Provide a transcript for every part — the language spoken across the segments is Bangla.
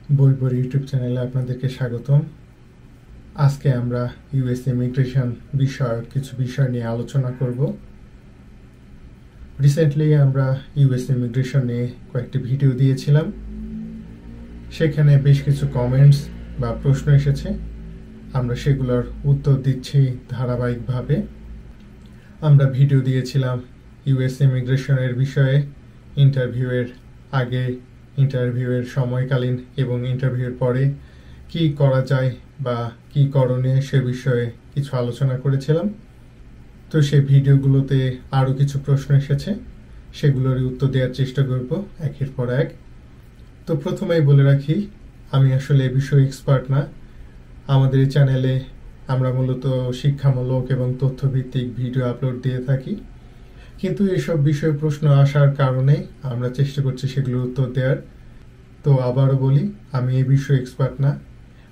পরি ইউটিউব চ্যানেলে আপনাদেরকে স্বাগতম। আজকে আমরা ইউএস ইমিগ্রেশন বিষয়ক কিছু বিষয় নিয়ে আলোচনা করব। রিসেন্টলি আমরা ইউএস ইমিগ্রেশন নিয়ে কয়েকটি ভিডিও দিয়েছিলাম। সেখানে বেশ কিছু কমেন্টস বা প্রশ্ন এসেছে, আমরা সেগুলোর উত্তর দিচ্ছি ধারাবাহিকভাবে। আমরা ভিডিও দিয়েছিলাম ইউএস ইমিগ্রেশনের বিষয়ে, ইন্টারভিউয়ের আগে, ইন্টারভিউয়ের সময়কালীন এবং ইন্টারভিউয়ের পরে কি করা যায় বা কি করণীয় সে বিষয়ে কিছু আলোচনা করেছিলাম। তো সেই ভিডিওগুলোতে আরও কিছু প্রশ্ন এসেছে, সেগুলোরই উত্তর দেওয়ার চেষ্টা করব একের পর এক। তো প্রথমেই বলে রাখি, আমি আসলে এ বিষয়ে এক্সপার্ট না। আমাদের এই চ্যানেলে আমরা মূলত শিক্ষামূলক এবং তথ্যভিত্তিক ভিডিও আপলোড দিয়ে থাকি, কিন্তু এসব বিষয়ে প্রশ্ন আসার কারণে আমরা চেষ্টা করছি সেগুলোর উত্তর দেওয়ার। তো আবারও বলি, আমি এই বিষয়ে এক্সপার্ট না।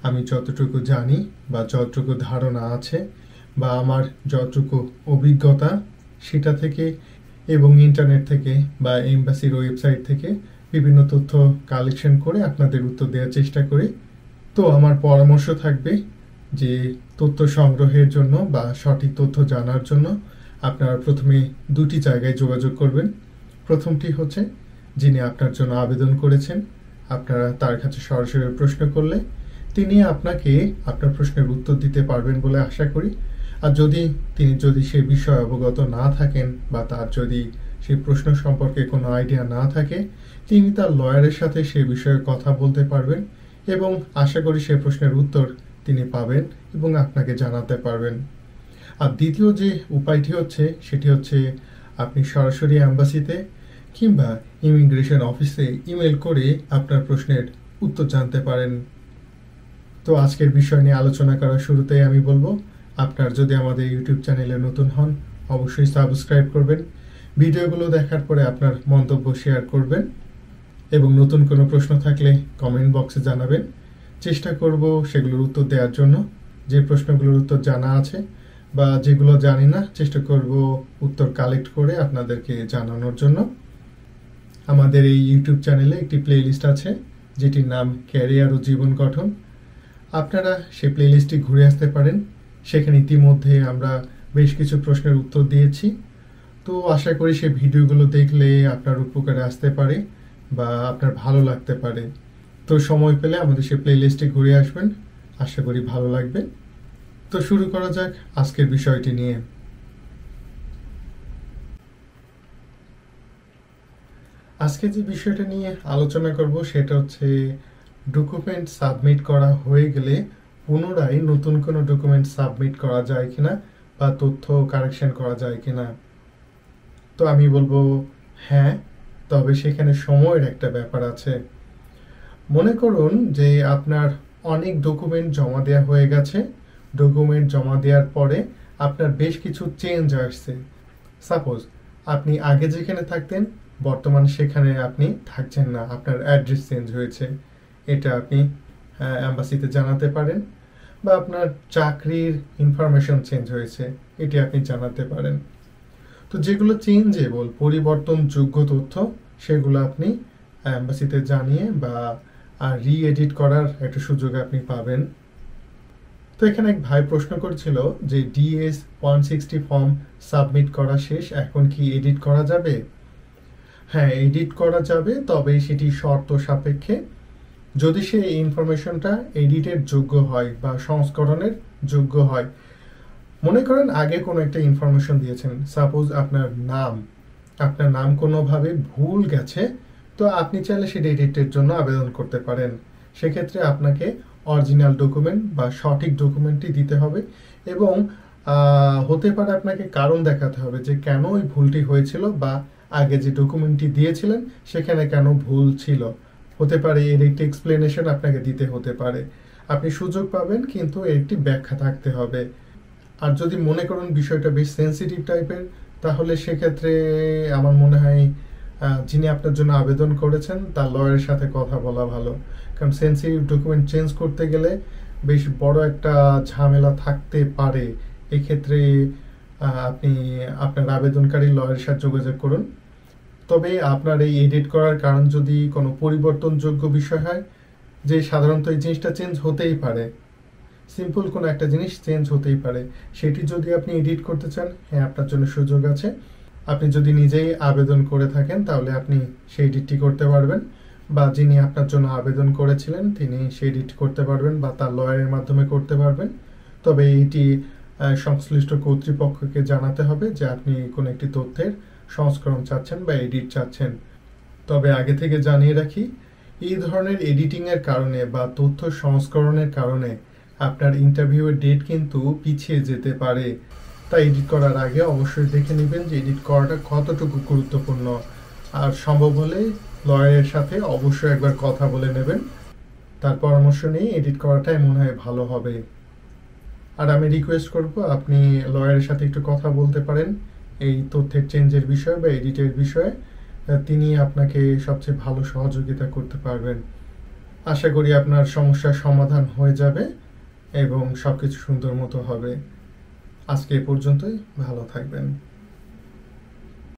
আমি যতটুকু জানি বা যতটুকু ধারণা আছে বা আমার যতটুকু অভিজ্ঞতা সেটা থেকে এবং ইন্টারনেট থেকে বা এমবাসির ওয়েবসাইট থেকে বিভিন্ন তথ্য কালেকশন করে আপনাদের উত্তর দেওয়ার চেষ্টা করি। তো আমার পরামর্শ থাকবে যে তথ্য সংগ্রহের জন্য বা সঠিক তথ্য জানার জন্য আপনারা প্রথমে দুটি জায়গায় যোগাযোগ করবেন। প্রথমটি হচ্ছে, যিনি আপনার জন্য আবেদন করেছেন, আপনারা তার কাছে সরাসরি প্রশ্ন করলে তিনি আপনাকে আপনার প্রশ্নের উত্তর দিতে পারবেন বলে আশা করি। আর তিনি যদি সে বিষয়ে অবগত না থাকেন বা তার যদি সেই প্রশ্ন সম্পর্কে কোনো আইডিয়া না থাকে, তিনি তার লয়ারের সাথে সে বিষয়ে কথা বলতে পারবেন এবং আশা করি সে প্রশ্নের উত্তর তিনি পাবেন এবং আপনাকে জানাতে পারবেন। আর দ্বিতীয় যে উপায়টি হচ্ছে, সেটি হচ্ছে আপনি সরাসরি অ্যাম্বাসিতে কিংবা ইমিগ্রেশন অফিসে ইমেল করে আপনার প্রশ্নের উত্তর জানতে পারেন। তো আজকের বিষয় নিয়ে আলোচনা করার শুরুতেই আমি বলবো, আপনার যদি আমাদের ইউটিউব চ্যানেলে নতুন হন অবশ্যই সাবস্ক্রাইব করবেন, ভিডিওগুলো দেখার পরে আপনার মন্তব্য শেয়ার করবেন এবং নতুন কোনো প্রশ্ন থাকলে কমেন্ট বক্সে জানাবেন। চেষ্টা করব সেগুলোর উত্তর দেওয়ার জন্য। যে প্রশ্নগুলোর উত্তর জানা আছে বা যেগুলো জানি না, চেষ্টা করব উত্তর কালেক্ট করে আপনাদেরকে জানানোর জন্য। আমাদের এই ইউটিউব চ্যানেলে একটি প্লেলিস্ট আছে যেটির নাম ক্যারিয়ার ও জীবন গঠন। আপনারা সেই প্লেলিস্টটি ঘুরে আসতে পারেন। সেখানে ইতিমধ্যে আমরা বেশ কিছু প্রশ্নের উত্তর দিয়েছি। তো আশা করি সেই ভিডিওগুলো দেখলে আপনার উপকারে আসতে পারে বা আপনার ভালো লাগতে পারে। তো সময় পেলে আমাদের সেই প্লেলিস্টে ঘুরে আসবেন, আশা করি ভালো লাগবে। তো শুরু করা যাক আজকের বিষয়টি নিয়ে। আজকে যে বিষয়টা নিয়ে আলোচনা করব সেটা হচ্ছে, ডকুমেন্ট সাবমিট করা হয়ে গেলে পুনরায় নতুন কোনো ডকুমেন্ট সাবমিট করা যায় কিনা বা তথ্য কারেকশন করা যায় কিনা। তো আমি বলবো হ্যাঁ, তবে সেখানে সময়ের একটা ব্যাপার আছে। মনে করুন যে আপনার অনেক ডকুমেন্ট জমা দেওয়া হয়ে গেছে। ডকুমেন্ট জমা দেওয়ার পরে আপনার বেশ কিছু চেঞ্জ আসছে। সাপোজ আপনি আগে যেখানে থাকতেন বর্তমান সেখানে আপনি থাকছেন না, আপনার অ্যাড্রেস চেঞ্জ হয়েছে, এটা আপনি অ্যাম্বাসিতে জানাতে পারেন। বা আপনার চাকরির ইনফরমেশন চেঞ্জ হয়েছে, এটি আপনি জানাতে পারেন। তো যেগুলো চেঞ্জেবল, পরিবর্তনযোগ্য তথ্য, সেগুলো আপনি অ্যাম্বাসিতে জানিয়ে বা রি-এডিট করার একটা সুযোগ আপনি পাবেন। তো এখানে এক ভাই প্রশ্ন করছিল যে DS 160 ফর্ম সাবমিট করা শেষ, এখন কি এডিট করা যাবে? হ্যাঁ, এডিট করা যাবে, তবে সেটি শর্ত সাপেক্ষে। যদি সে ইনফরমেশনটা এডিটের যোগ্য হয় বা সংস্করণের যোগ্য হয়। মনে করেন আগে কোনো একটা ইনফরমেশন দিয়েছেন, সাপোজ আপনার নাম কোনোভাবে ভুল গেছে, তো আপনি চাইলে সেটা এডিটের জন্য আবেদন করতে পারেন। সেক্ষেত্রে আপনাকে অরিজিনাল ডকুমেন্ট বা সঠিক ডকুমেন্টটি দিতে হবে এবং হতে পারে আপনাকে কারণ দেখাতে হবে যে কেন ওই ভুলটি হয়েছিল বা আগে যে ডকুমেন্টটি দিয়েছিলেন সেখানে কেন ভুল ছিল। হতে পারে এর একটি এক্সপ্লেনেশন আপনাকে দিতে হতে পারে। আপনি সুযোগ পাবেন, কিন্তু এর একটি ব্যাখ্যা থাকতে হবে। আর যদি মনে করুন বিষয়টা বেশ সেন্সিটিভ টাইপের, তাহলে সেক্ষেত্রে আমার মনে হয় যিনি আপনার জন্য আবেদন করেছেন তার লয়ারের সাথে কথা বলা ভালো। কারণ সেন্সিটিভ ডকুমেন্ট চেঞ্জ করতে গেলে বেশ বড় একটা ঝামেলা থাকতে পারে। এক্ষেত্রে আপনি আপনার আবেদনকারী লয়ারের সাথে যোগাযোগ করুন। তবে আপনার এই এডিট করার কারণ যদি কোনো পরিবর্তনযোগ্য বিষয় হয়, যে সাধারণত এই জিনিসটা চেঞ্জ হতেই পারে, সিম্পল কোনো একটা জিনিস চেঞ্জ হতেই পারে, সেটি যদি আপনি এডিট করতে চান, হ্যাঁ আপনার জন্য সুযোগ আছে। আপনি যদি নিজেই আবেদন করে থাকেন তাহলে আপনি সেই এডিটটি করতে পারবেন, বা যিনি আপনার জন্য আবেদন করেছিলেন তিনি সেই এডিট করতে পারবেন বা তার লয়ারের মাধ্যমে করতে পারবেন। তবে এইটি সংশ্লিষ্ট কর্তৃপক্ষকে জানাতে হবে যে আপনি কোনো একটি তথ্যের সংস্করণ চাচ্ছেন বা এডিট চাচ্ছেন। তবে আগে থেকে জানিয়ে রাখি, এই ধরনের এডিটিংয়ের কারণে বা তথ্য সংস্করণের কারণে আপনার ইন্টারভিউয়ের ডেট কিন্তু পিছিয়ে যেতে পারে। তাই এডিট করার আগে অবশ্যই দেখে নেবেন যে এডিট করাটা কতটুকু গুরুত্বপূর্ণ, আর সম্ভব হলে লয়ারের সাথে অবশ্যই একবার কথা বলে নেবেন। তার পরামর্শ নিয়ে এডিট করাটাই মনে হয় ভালো হবে। আর আমি রিকোয়েস্ট করব আপনি লয়ারের সাথে একটু কথা বলতে পারেন এই তথ্যের চেঞ্জের বিষয়ে বা এডিটের বিষয়ে, তিনি আপনাকে সবচেয়ে ভালো সহযোগিতা করতে পারবেন। আশা করি আপনার সমস্যার সমাধান হয়ে যাবে এবং সবকিছু সুন্দর মতো হবে। আজকে এ পর্যন্তই, ভালো থাকবেন।